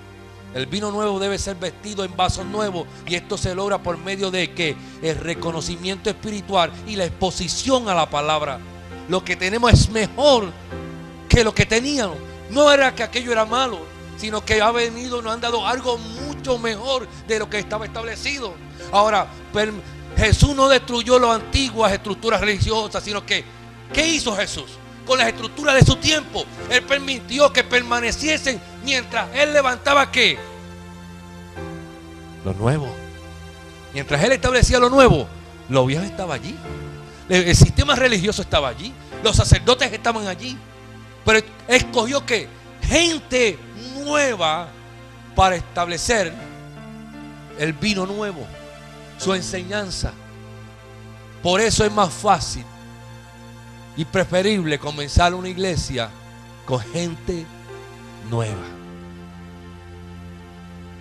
El vino nuevo debe ser vestido en vasos nuevos, y esto se logra por medio de que el reconocimiento espiritual y la exposición a la palabra. Lo que tenemos es mejor que lo que teníamos. No era que aquello era malo, sino que ha venido, nos han dado algo mucho mejor de lo que estaba establecido. Ahora, Jesús no destruyó las antiguas estructuras religiosas, sino que, ¿qué hizo Jesús? Con las estructuras de su tiempo, Él permitió que permaneciesen mientras Él levantaba ¿qué? Lo nuevo. Mientras Él establecía lo nuevo, lo viejo estaba allí. El sistema religioso estaba allí. Los sacerdotes estaban allí. Pero escogió que gente nueva para establecer el vino nuevo, su enseñanza. Por eso es más fácil y preferible comenzar una iglesia con gente nueva,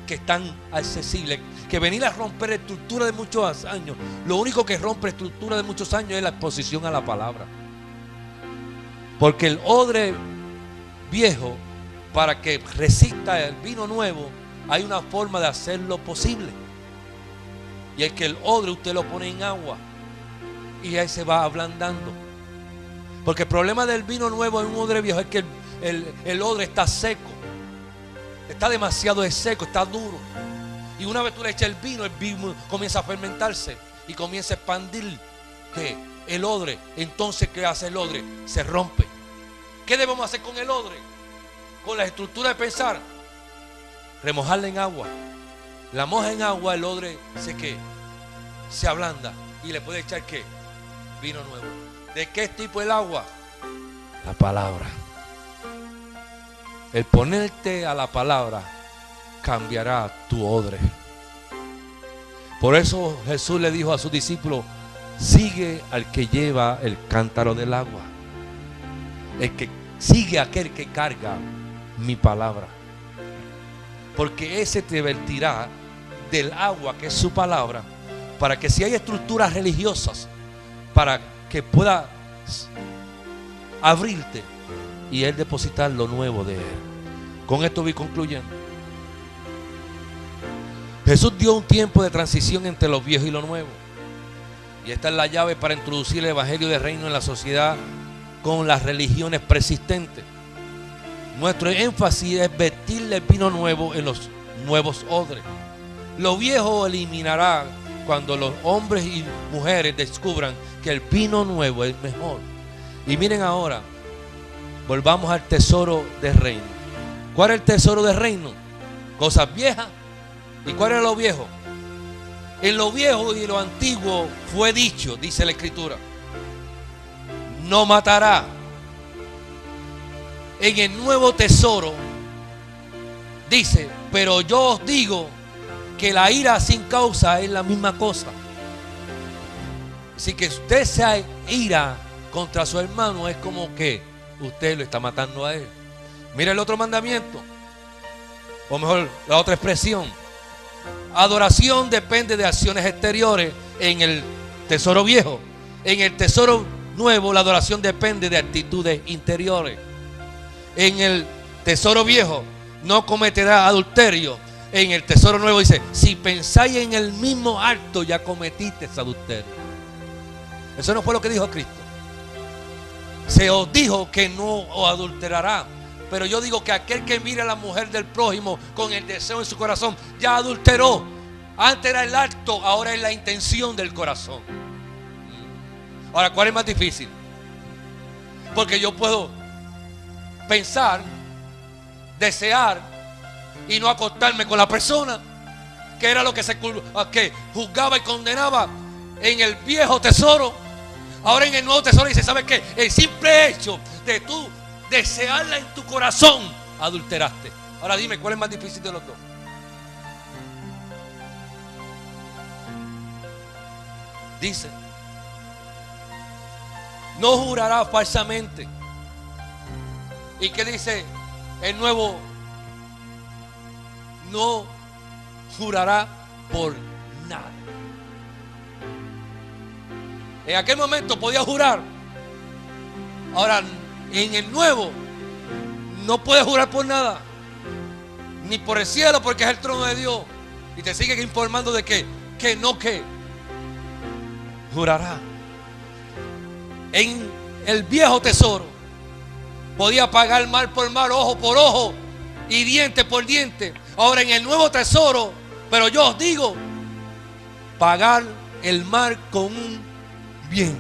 que están accesibles, que venir a romper estructura de muchos años. Lo único que rompe estructura de muchos años es la exposición a la palabra. Porque el odre viejo, para que resista el vino nuevo, hay una forma de hacerlo posible. Y es que el odre usted lo pone en agua y ahí se va ablandando. Porque el problema del vino nuevo en un odre viejo es que el odre está seco. Está demasiado seco, está duro. Y una vez tú le echas el vino comienza a fermentarse y comienza a expandir ¿qué? El odre. Entonces, ¿qué hace el odre? Se rompe. ¿Qué debemos hacer con el odre? Con la estructura de pensar, remojarla en agua. La moja en agua, el odre se ablanda y le puede echar ¿qué? Vino nuevo. ¿De qué tipo el agua? La palabra. El ponerte a la palabra cambiará tu odre. Por eso Jesús le dijo a sus discípulos: sigue al que lleva el cántaro del agua. El que sigue a aquel que carga mi palabra. Porque ese te vertirá del agua que es su palabra, para que si hay estructuras religiosas, para que pueda abrirte y Él depositar lo nuevo de Él. Con esto voy concluyendo. Jesús dio un tiempo de transición entre lo viejo y lo nuevo. Y esta es la llave para introducir el evangelio del reino en la sociedad con las religiones persistentes. Nuestro énfasis es vestirle el vino nuevo en los nuevos odres. Lo viejo eliminará cuando los hombres y mujeres descubran que el vino nuevo es mejor. Y miren ahora, volvamos al tesoro del reino. ¿Cuál es el tesoro del reino? Cosas viejas. ¿Y cuál era lo viejo? En lo viejo y lo antiguo fue dicho, dice la Escritura: no matará. En el nuevo tesoro dice: pero yo os digo que la ira sin causa es la misma cosa. Así que usted se ira contra su hermano, es como que usted lo está matando a él. Mira el otro mandamiento, o mejor la otra expresión: adoración depende de acciones exteriores en el tesoro viejo. En el tesoro nuevo la adoración depende de actitudes interiores. En el tesoro viejo no cometerá adulterio. En el tesoro nuevo dice: si pensáis en el mismo acto ya cometiste adulterio. Eso no fue lo que dijo Cristo. Se os dijo que no os adulterará, pero yo digo que aquel que mira a la mujer del prójimo con el deseo en su corazón ya adulteró. Antes era el acto, ahora es la intención del corazón. Ahora, ¿cuál es más difícil? Porque yo puedo pensar, desear y no acostarme con la persona, que era lo que que juzgaba y condenaba. en el viejo tesoro, ahora en el nuevo tesoro dice, ¿sabes qué? El simple hecho de tú desearla en tu corazón, adulteraste. Ahora dime, ¿cuál es más difícil de los dos? Dice, no jurará falsamente. ¿Y qué dice el nuevo? No jurará por nada. En aquel momento podía jurar. Ahora en el nuevo no puede jurar por nada, ni por el cielo, porque es el trono de Dios. Y te sigue informando de que jurará. En el viejo tesoro podía pagar mal por mal, ojo por ojo y diente por diente. Ahora en el nuevo tesoro, pero yo os digo, pagar el mal con un bien.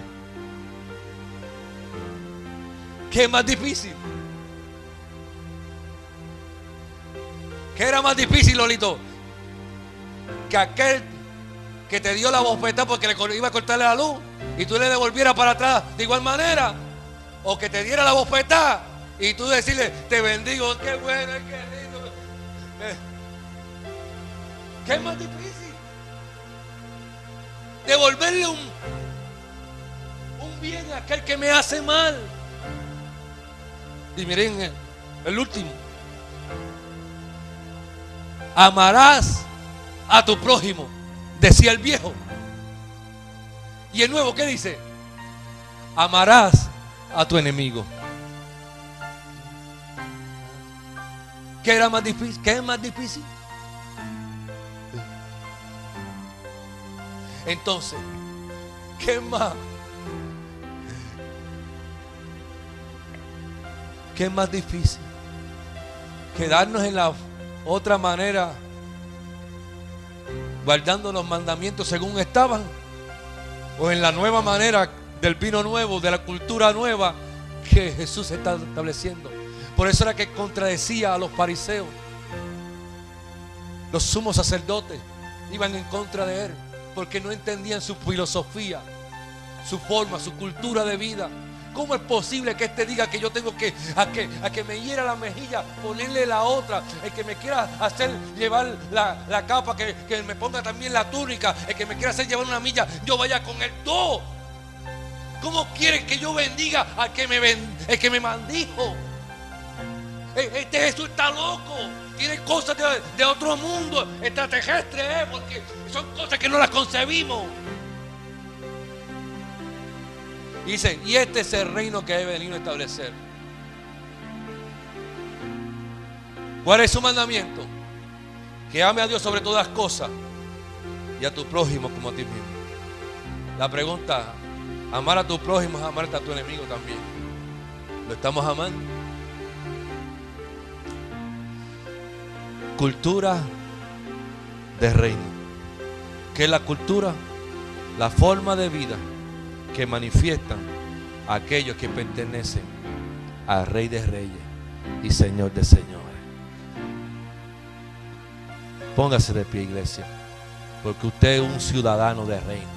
¿Qué es más difícil? ¿Qué era más difícil, Lolito? Que aquel que te dio la bofetada porque le iba a cortarle la luz y tú le devolvieras para atrás de igual manera, o que te diera la bofetada y tú decirle, te bendigo, qué bueno, qué lindo. ¿Qué es más difícil? Devolverle un bien a aquel que me hace mal. Y miren el último, amarás a tu prójimo, decía el viejo. Y el nuevo, ¿qué dice? Amarás a tu enemigo. ¿Qué era más difícil? ¿Qué es más difícil? Entonces, ¿qué más? ¿Qué es más difícil? ¿Quedarnos en la otra manera, guardando los mandamientos según estaban, o en la nueva manera del vino nuevo, de la cultura nueva que Jesús está estableciendo? Por eso era que contradecía a los fariseos. Los sumos sacerdotes iban en contra de él porque no entendían su filosofía, su forma, su cultura de vida. ¿Cómo es posible que este diga que yo tengo que a que me hiera la mejilla, ponerle la otra? El que me quiera hacer llevar la capa, que me ponga también la túnica. El que me quiera hacer llevar una milla, yo vaya con el todo. ¿Cómo quieren que yo bendiga al que el que me maldijo? Este Jesús está loco. Tiene cosas de otro mundo, extraterrestre, porque son cosas que no las concebimos. Dice, y este es el reino que he venido a establecer. ¿Cuál es su mandamiento? Que ame a Dios sobre todas las cosas y a tu prójimo como a ti mismo. La pregunta, amar a tu prójimo es amarte a tu enemigo también. ¿Lo estamos amando? Cultura de reino. ¿Qué es la cultura? La forma de vida que manifiestan a aquellos que pertenecen al Rey de Reyes y Señor de Señores. Póngase de pie, iglesia, porque usted es un ciudadano de reino.